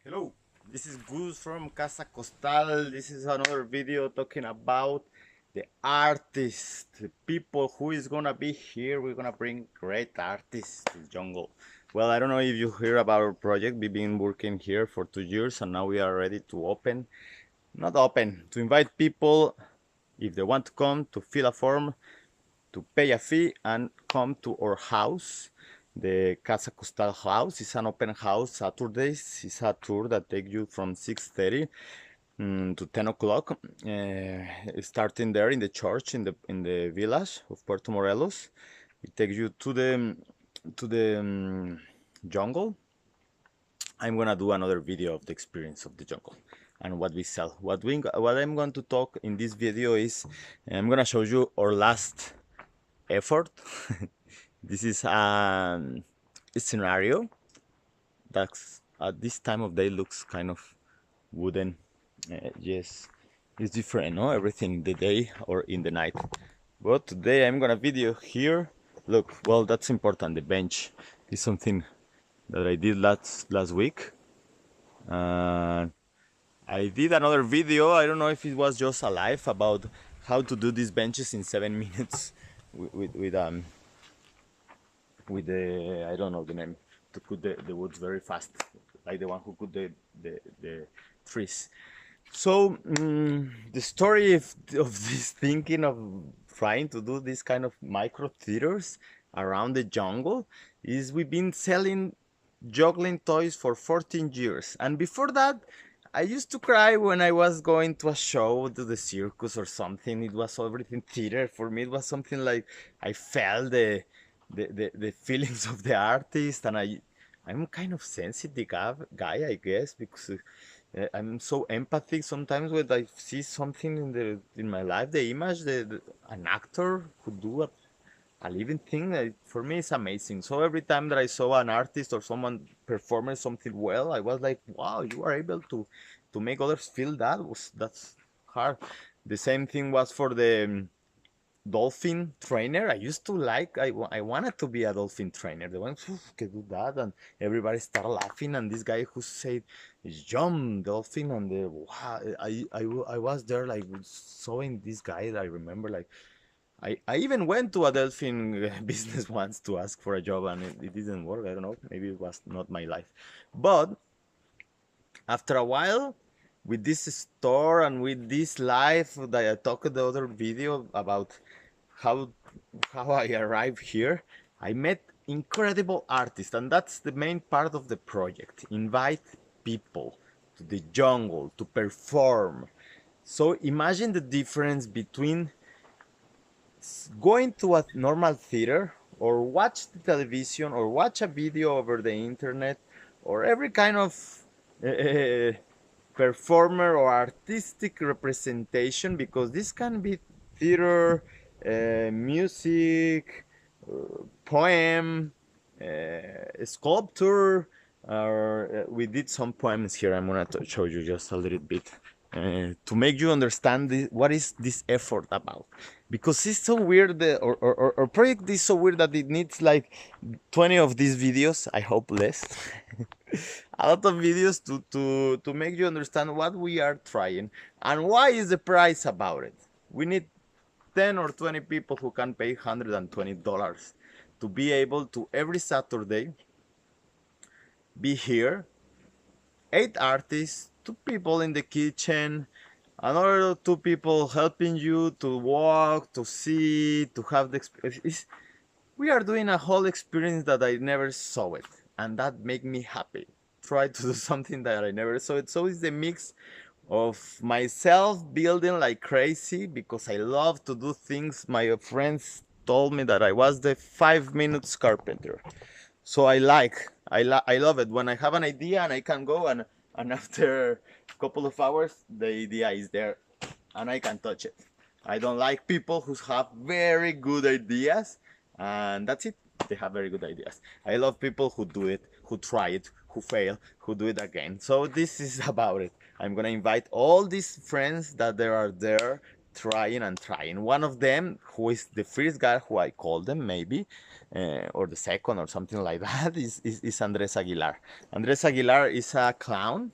Hello, this is Gus from Casa Costal. This is another video talking about the artists, the people who is gonna be here. We're gonna bring great artists to the jungle. Well, I don't know if you hear about our project. We've been working here for 2 years and now we are ready to not open, to invite people if they want to come to fill a form, to pay a fee and come to our house. The Casa Costal house is an open house Saturdays. It's a tour that takes you from 6:30 to 10 o'clock, starting there in the church in the village of Puerto Morelos. It takes you to the jungle. I'm gonna do another video of the experience of the jungle and what we sell. What I'm going to talk in this video is I'm gonna show you our last effort. This is a scenario that's at this time of day looks kind of wooden. Yes, it's different, no? Everything the day or in the night. But today I'm gonna video here. Look, well, that's important. The bench is something that I did last week. I did another video. I don't know if it was just a live about how to do these benches in 7 minutes with the, I don't know the name, to cut the woods very fast, like the one who cut the trees. So the story of this thinking of trying to do this kind of micro theaters around the jungle is we've been selling juggling toys for 14 years, and before that I used to cry when I was going to a show, to the circus or something. It was everything theater for me. It was something like I felt the feelings of the artist, and I'm kind of sensitive guy, I guess, because I'm so empathic sometimes when I see something in my life, the image, an actor who do a living thing. For me, it's amazing. So every time that I saw an artist or someone performing something well, I was like, wow, you are able to make others feel that's hard. The same thing was for the dolphin trainer. I used to like, I wanted to be a dolphin trainer. The ones who can do that, and everybody started laughing. And this guy who said, "Jump, dolphin," and the wow, I was there like sewing this guy. I remember like I even went to a dolphin business once to ask for a job, and it didn't work. I don't know. Maybe it was not my life, but after a while, with this store and with this life that I talked in the other video about how how I arrived here, I met incredible artists, and that's the main part of the project. Invite people to the jungle to perform. So imagine the difference between going to a normal theater or watch the television or watch a video over the internet or every kind of uh, performer or artistic representation, because this can be theater, music, poem, sculpture. We did some poems here. I'm gonna show you just a little bit to make you understand what is this effort about, because it's so weird. Or project is so weird that it needs like 20 of these videos. I hope less. A lot of videos to make you understand what we are trying and why is the price about it. We need 10 or 20 people who can pay $120 to be able to every Saturday be here. 8 artists, 2 people in the kitchen, another 2 people helping you to walk, to see, to have the experience. We are doing a whole experience that I never saw it, and that make me happy. Try to do something that I never saw it. So it's the mix of myself building like crazy because I love to do things. My friends told me that I was the 5 minutes carpenter. So I love it when I have an idea and I can go and after a couple of hours the idea is there and I can touch it. I don't like people who have very good ideas and that's it. They have very good ideas. I love people who do it, who try it, who fail, who do it again. So this is about it. I'm gonna invite all these friends that there are there, trying and trying. One of them, who is the first guy who I called them, maybe, or the second or something like that, is Andres Aguilar. Andres Aguilar is a clown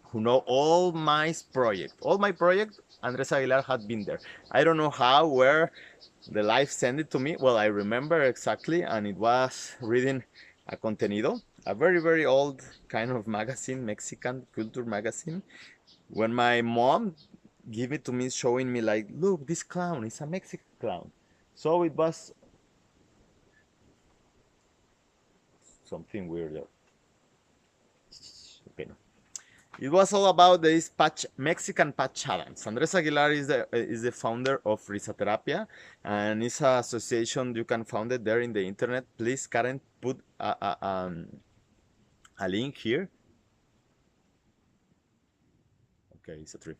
who know all my project. All my project, Andres Aguilar had been there. I don't know how, where the life sent it to me. Well, I remember exactly, and it was reading a Contenido, a very, very old kind of magazine, Mexican culture magazine. When my mom gave it to me, showing me like, look, this clown is a Mexican clown. So it was something weird there. Okay, no. It was all about this Mexican patch Adams. Andres Aguilar is the founder of Risaterapia, and it's an association you can find it there in the internet. Please, Karen, put a link here. Okay, it's a tree.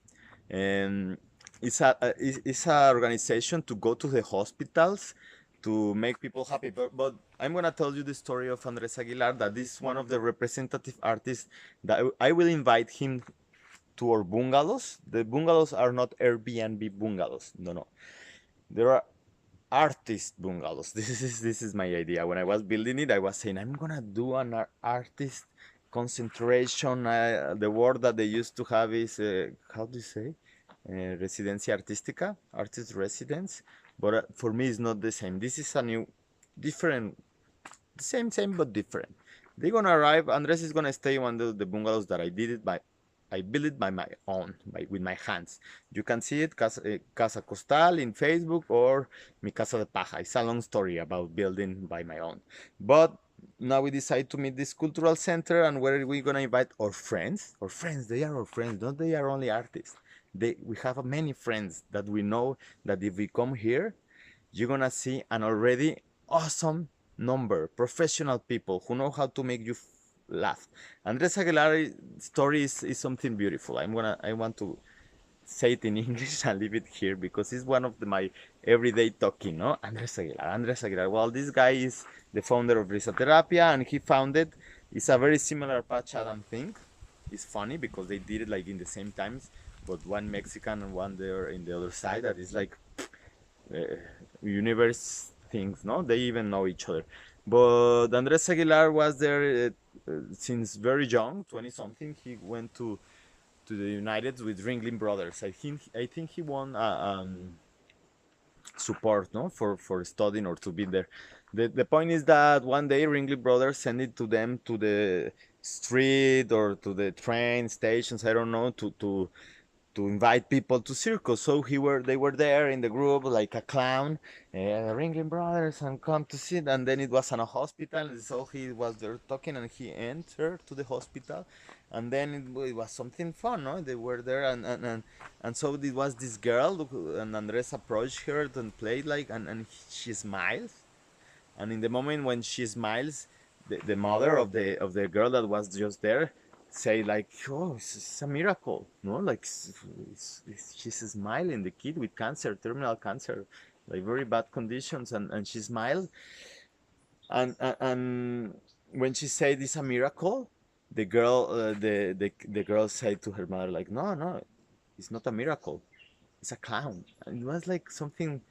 And it's a organization to go to the hospitals to make people happy. But I'm gonna tell you the story of Andres Aguilar, that is one of the representative artists that I will invite him to our bungalows. The bungalows are not Airbnb bungalows. No, no. There are artist bungalows. This is my idea. When I was building it, I was saying I'm gonna do an artist concentration. The word that they used to have is how do you say? Residencia artística, artist residence. But for me, it's not the same. This is a new, different, same but different. They're gonna arrive. Andres is gonna stay in one of the bungalows that I built it by my own, with my hands. You can see it, Casa Costal in Facebook, or Mi Casa de Paja. It's a long story about building by my own. But now we decide to meet this cultural center, and where are we gonna invite our friends? Our friends, they are our friends, not they are only artists. We have many friends that we know that if we come here, you're gonna see an already awesome number, professional people who know how to make you laugh. Andres Aguilar's story is something beautiful. I want to say it in English and leave it here because it's one of my everyday talking, no? Andres Aguilar. Well, this guy is the founder of Risaterapia, and he founded, it's a very similar Patch Adam thing. It's funny because they did it like in the same times, but one Mexican and one there in the other side. That is like universe things, no? They even know each other. But Andres Aguilar was there since very young, 20 something. He went to the United with Ringling Brothers. I think he won support, no, for studying or to be there. The point is that one day Ringling Brothers sent it to them to the street or to the train stations, I don't know, to invite people to circus. So they were there in the group like a clown, Ringling Brothers, and come to sit. And then it was in a hospital, so he was there talking, and he entered to the hospital, and then it was something fun, no? They were there, and so it was this girl, and Andres approached her and played like, and she smiles, and in the moment when she smiles, the mother of the girl that was just there say like, oh, it's a miracle, no? Like she's smiling, the kid with cancer, terminal cancer, like very bad conditions, and she smiled, and when she said it's a miracle, the girl the girl said to her mother like, no, it's not a miracle, it's a clown. And it was like something,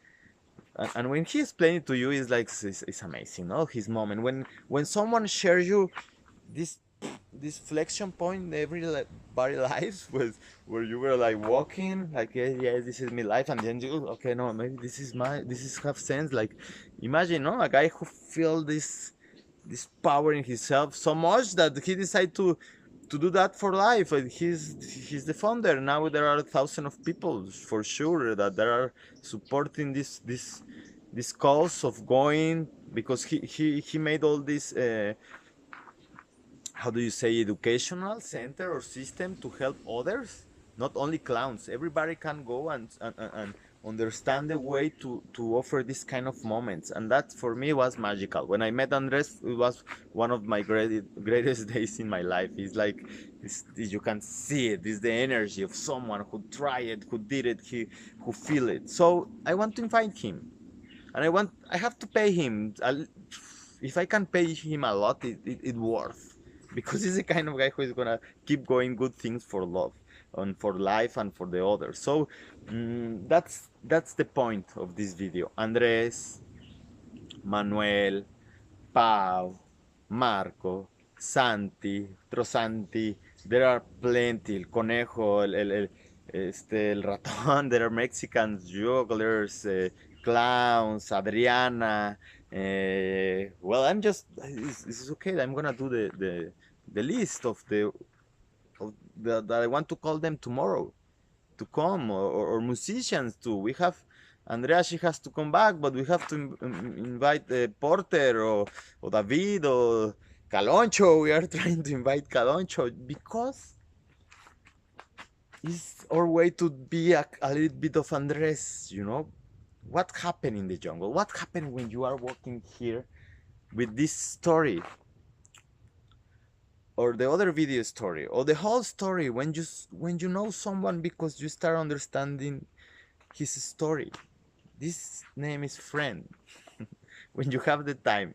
and when he explained it to you, it's like it's amazing, no? His moment when someone shares you this flexion point in everybody lives was where you were like walking like, yeah, this is my life, and then you, okay, no, maybe this is have sense. Like, imagine, no, a guy who feel this power in himself so much that he decided to do that for life. And he's the founder. Now there are thousands of people for sure that are supporting this cause of going, because he made all this how do you say, educational center or system to help others, not only clowns. Everybody can go and understand the way to offer this kind of moments, and that for me was magical. When I met Andres, it was one of my greatest days in my life. It's like you can see it. It's the energy of someone who tried it, who did it, who feel it. So I want to invite him, and I have to pay him. If I can pay him a lot, it worth, because he's the kind of guy who is gonna keep going good things for love. and for life and for the others. So that's the point of this video. Andres, Manuel, Pau, Marco, Santi, Trosanti, there are plenty, el conejo, el ratón, there are Mexicans, jugglers, clowns, Adriana. Well, it's okay. I'm gonna do the list that I want to call them tomorrow to come, or musicians too. We have Andrea, she has to come back, but we have to invite Porter, or David, or Caloncho. We are trying to invite Caloncho because it's our way to be a little bit of Andres, you know. What happened in the jungle? What happened when you are walking here with this story? Or the other video story, or the whole story, when you know someone because you start understanding his story. This name is friend. When you have the time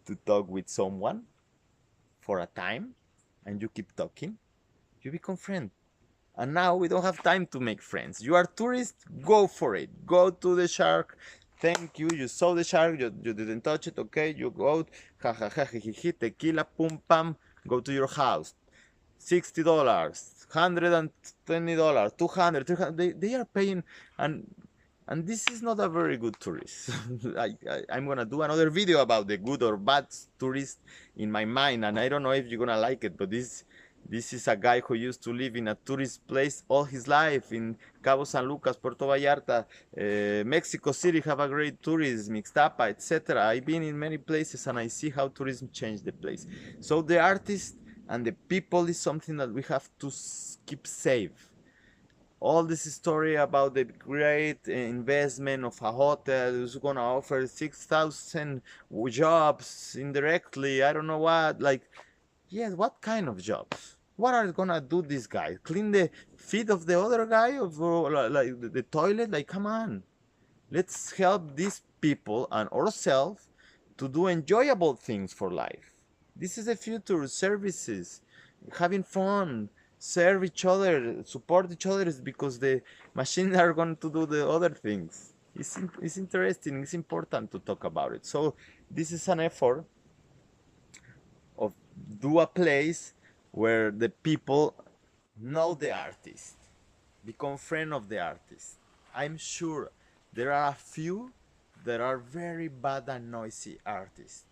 to talk with someone for a time and you keep talking, you become friend. And now we don't have time to make friends. You are tourist, go for it. Go to the shark. Thank you. You saw the shark. You didn't touch it. Okay. You go out. Ha ha ha ha ha. Tequila. Pum pam. Go to your house. $60, $120, 200, 300. They are paying, and this is not a very good tourist. I'm gonna do another video about the good or bad tourist in my mind, and I don't know if you're gonna like it, but this is a guy who used to live in a tourist place all his life in Cabo San Lucas, Puerto Vallarta, Mexico City have a great tourism, Ixtapa, etc. I've been in many places and I see how tourism changed the place. So the artist and the people is something that we have to keep safe. All this story about the great investment of a hotel is gonna offer 6,000 jobs indirectly. I don't know what. Like, yes, what kind of jobs? What are gonna do this guy? Clean the feet of the other guy, of like the toilet? Like, come on, let's help these people and ourselves to do enjoyable things for life. This is the future. Services, having fun, serve each other, support each other, is because the machines are going to do the other things. It's interesting. It's important to talk about it. So this is an effort of do a place where the people know the artist, become friend of the artist. I'm sure there are a few that are very bad and noisy artists,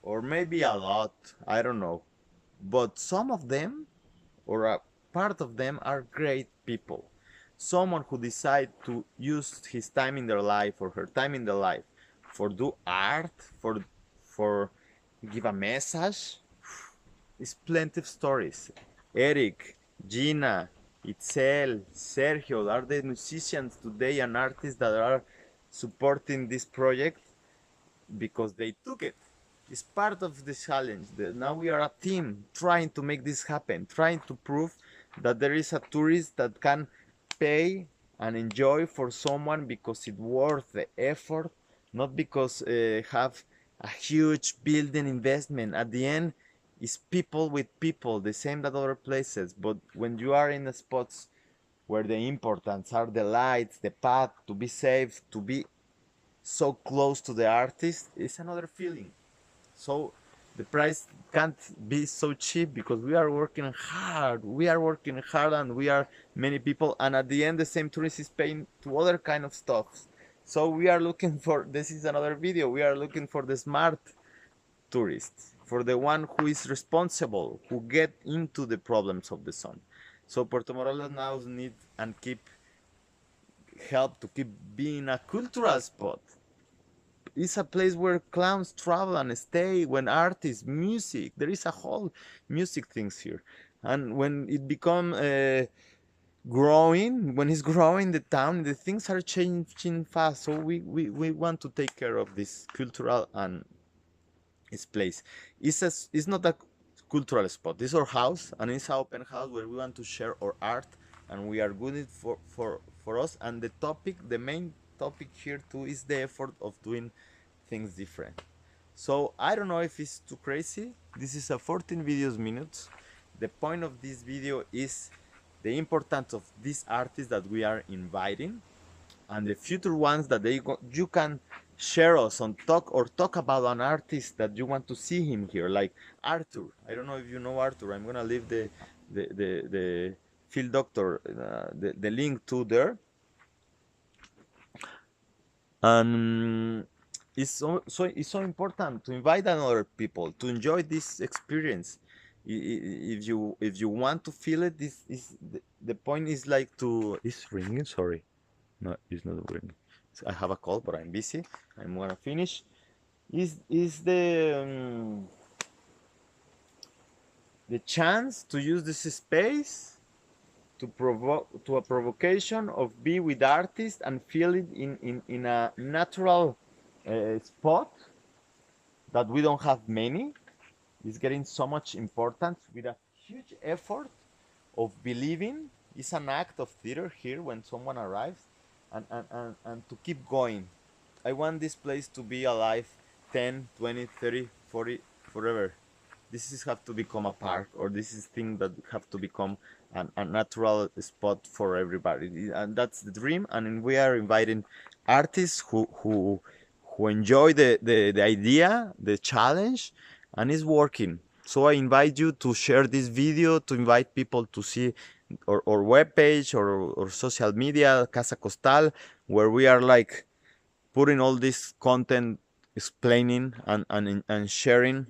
or maybe a lot, I don't know, but some of them, or a part of them, are great people. Someone who decide to use his time in their life or her time in their life for do art, for give a message. It's plenty of stories. Eric, Gina, Itzel, Sergio are the musicians today and artists that are supporting this project because they took it. It's part of the challenge. Now we are a team trying to make this happen, trying to prove that there is a tourist that can pay and enjoy for someone because it's worth the effort, not because have a huge building investment. At the end, it's people with people, the same that other places. But when you are in the spots where the importance are the lights, the path, to be safe, to be so close to the artist, it's another feeling. So the price can't be so cheap because we are working hard. We are working hard, and we are many people. And at the end, the same tourist is paying to other kind of stuff. So we are looking for, this is another video, we are looking for the smart tourists, for the one who is responsible, who get into the problems of the sun. So Puerto Morelos now needs and keep help to keep being a cultural spot. It's a place where clowns travel and stay, when artists, music, there is a whole music things here. And when it become growing, when it's growing the town, the things are changing fast. So we want to take care of this cultural and its place. It's not a cultural spot. It's our house, and it's an open house where we want to share our art, and we are good for us. And the topic, the main topic here too, is the effort of doing things different. So I don't know if it's too crazy. This is a 14 videos minutes. The point of this video is the importance of these artists that we are inviting, and the future ones that you can share us on talk about an artist that you want to see him here, like Arthur. I don't know if you know Arthur. I'm gonna leave the field doctor the link to there, and it's so important to invite other people to enjoy this experience. If you want to feel it, this is the point is like to it's ringing. Sorry, no, it's not ringing. I have a call, but I'm busy. I'm gonna finish. Is the chance to use this space to provoke to a provocation of be with artists and feel it in a natural spot that we don't have many is getting so much importance with a huge effort of believing. It's an act of theater here when someone arrives, and to keep going. I want this place to be alive 10, 20, 30, 40, forever. This is have to become a park, or this is thing that have to become a natural spot for everybody, and that's the dream. And we are inviting artists who enjoy the idea, the challenge, and it's working. So I invite you to share this video, to invite people to see our webpage or social media, Casa Costal, where we are like putting all this content, explaining and sharing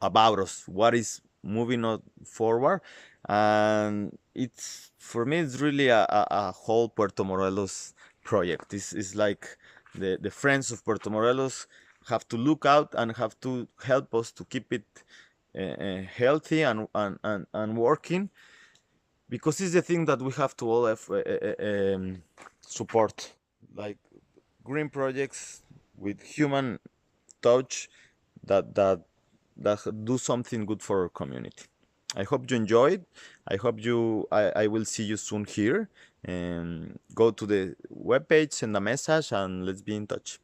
about us, what is moving us forward. And it's for me, it's really a whole Puerto Morelos project. This is like the friends of Puerto Morelos have to look out and have to help us to keep it healthy and working, because it's the thing that we have to all have, support, like green projects with human touch that do something good for our community. I hope you enjoyed. I will see you soon here. And go to the webpage, send a message, and let's be in touch.